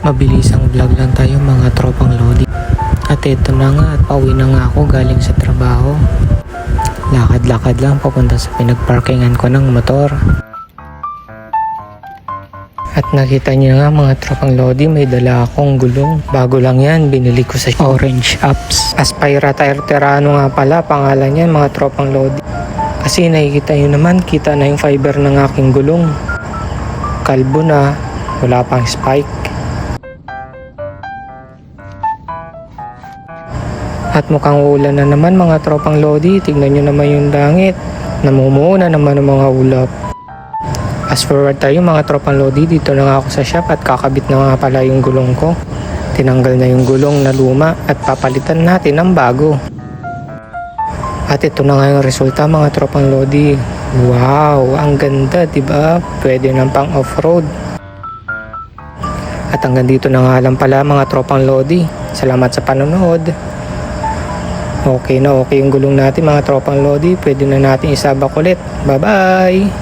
Mabilisang vlog lang tayo mga tropang lodi. At eto na nga at pauwi na nga ako galing sa trabaho. Lakad-lakad lang papunta sa pinagparkingan ko ng motor. At nakita niyo nga mga tropang lodi, may dala akong gulong. Bago lang yan, binili ko sa Orange Apps. Aspira Tire Terrano nga pala, pangalan yan mga tropang lodi. Kasi nakikita nyo naman, kita na yung fiber ng aking gulong. Kalbo na, wala pang spike. At mukhang ulan na naman mga tropang lodi. Tignan nyo naman yung langit. Namumuo na naman ang mga ulap. Fast forward tayo mga tropang lodi. Dito na nga ako sa shop at kakabit na nga pala yung gulong ko. Tinanggal na yung gulong na luma at papalitan natin ng bago. At ito na nga yung resulta mga tropang lodi. Wow, ang ganda, diba? Pwede nang pang off-road. At hanggang dito na nga lang pala mga tropang lodi. Salamat sa panonood. Okay na okay yung gulong natin mga tropang lodi. Pwede na natin isabak ulit. Bye bye!